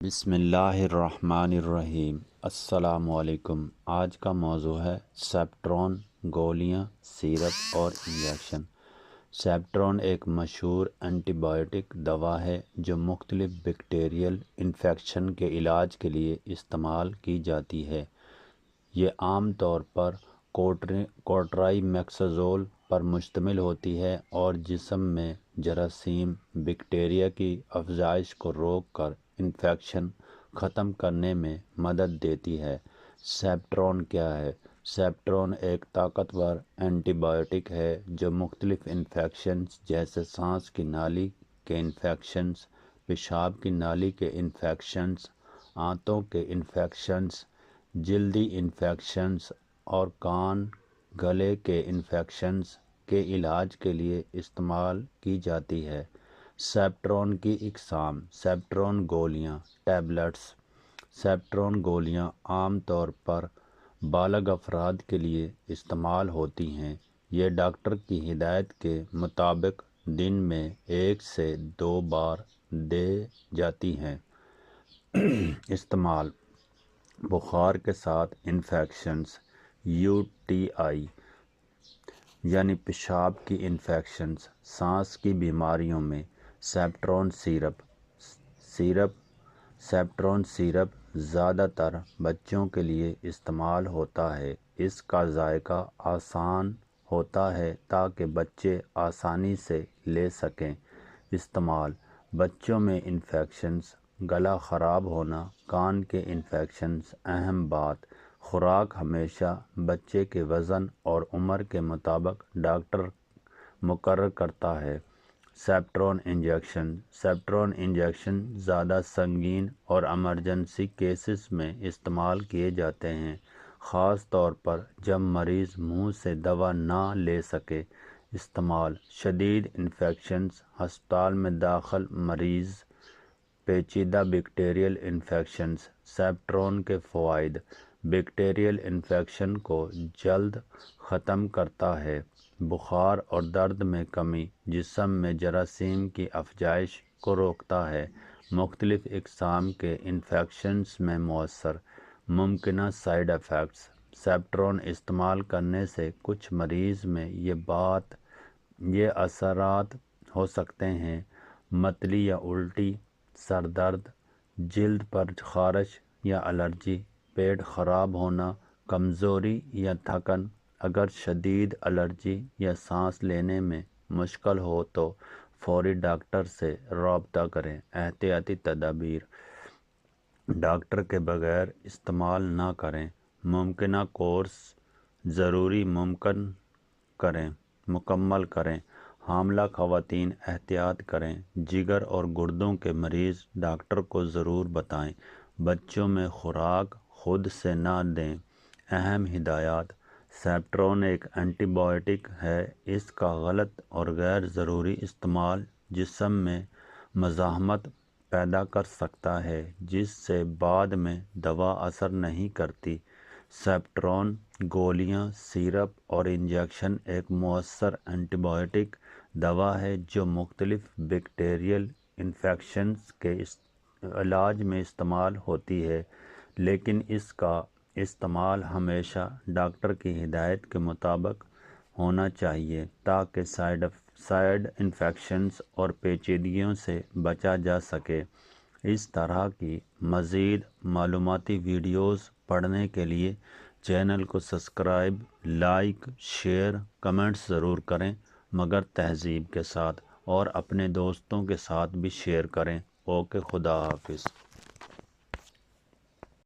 بسم اللہ الرحمن الرحیم۔ السلام علیکم۔ آج کا موضوع ہے سیپٹرون، گولیاں، سیرپ اور انجیکشن۔ سیپٹرون ایک مشہور اینٹی بائیوٹک دوا ہے جو مختلف بیکٹیریل انفیکشن کے علاج کے لیے استعمال کی جاتی ہے۔ یہ عام طور پر کوٹرائمیکسازول پر مشتمل ہوتی ہے اور جسم میں جراثیم بیکٹیریا کی افزائش کو روک کر انفیکشن ختم کرنے میں مدد دیتی ہے۔ سیپٹرون کیا ہے؟ سیپٹرون ایک طاقتور اینٹی بائیوٹک ہے جو مختلف انفیکشنز جیسے سانس کی نالی کے انفیکشنز، پیشاب کی نالی کے انفیکشنز، آنتوں کے انفیکشنز، جلدی انفیکشنز اور کان گلے کے انفیکشنز کے علاج کے لیے استعمال کی جاتی ہے۔ سیپٹرون کی اقسام: سیپٹرون گولیاں ٹیبلٹس۔ سیپٹرون گولیاں عام طور پر بالغ افراد کے لیے استعمال ہوتی ہیں۔ یہ ڈاکٹر کی ہدایت کے مطابق دن میں 1 سے 2 بار دی جاتی ہیں۔ استعمال: بخار کے ساتھ انفیکشنز، UTI یعنی پیشاب کی انفیکشنز، سانس کی بیماریوں میں۔ سیپٹرون سیرپ۔ سیپٹرون سیرپ زیادہ تر بچوں کے لیے استعمال ہوتا ہے۔ اس کا ذائقہ آسان ہوتا ہے تاکہ بچے آسانی سے لے سکیں۔ استعمال: بچوں میں انفیکشنز، گلا خراب ہونا، کان کے انفیکشنز۔ اہم بات: خوراک ہمیشہ بچے کے وزن اور عمر کے مطابق ڈاکٹر مقرر کرتا ہے۔ سیپٹرون انجیکشن۔ سیپٹرون انجیکشن زیادہ سنگین اور ایمرجنسی کیسز میں استعمال کیے جاتے ہیں، خاص طور پر جب مریض منہ سے دوا نہ لے سکے۔ استعمال: شدید انفیکشنز، ہسپتال میں داخل مریض، پیچیدہ بیکٹیریل انفیکشنز۔ سیپٹرون کے فوائد: بیکٹیریل انفیکشن کو جلد ختم کرتا ہے، بخار اور درد میں کمی، جسم میں جراثیم کی افزائش کو روکتا ہے، مختلف اقسام کے انفیکشنز میں مؤثر۔ ممکنہ سائیڈ ایفیکٹس: سیپٹرون استعمال کرنے سے کچھ مریض میں یہ اثرات ہو سکتے ہیں: متلی یا الٹی، سر درد، جلد پر خارش یا الرجی، پیٹ خراب ہونا، کمزوری یا تھکن۔ اگر شدید الرجی یا سانس لینے میں مشکل ہو تو فوری ڈاکٹر سے رابطہ کریں۔ احتیاطی تدابیر: ڈاکٹر کے بغیر استعمال نہ کریں۔ ممکنہ کورس ضروری مکمل کریں۔ حاملہ خواتین احتیاط کریں۔ جگر اور گردوں کے مریض ڈاکٹر کو ضرور بتائیں۔ بچوں میں خوراک خود سے نہ دیں۔ اہم ہدایات: سیپٹرون ایک اینٹی بائیوٹک ہے۔ اس کا غلط اور غیر ضروری استعمال جسم میں مزاحمت پیدا کر سکتا ہے جس سے بعد میں دوا اثر نہیں کرتی۔ سیپٹرون گولیاں، سیرپ اور انجیکشن ایک مؤثر اینٹی بائیوٹک دوا ہے جو مختلف بیکٹیریل انفیکشنز کے علاج میں استعمال ہوتی ہے، لیکن اس کا استعمال ہمیشہ ڈاکٹر کی ہدایت کے مطابق ہونا چاہیے تاکہ سائیڈ انفیکشنز اور پیچیدگیوں سے بچا جا سکے۔ اس طرح کی مزید معلوماتی ویڈیوز پڑھنے کے لیے چینل کو سبسکرائب، لائک، شیئر، کمنٹس ضرور کریں، مگر تہذیب کے ساتھ، اور اپنے دوستوں کے ساتھ بھی شیئر کریں۔ اوکے، خدا حافظ۔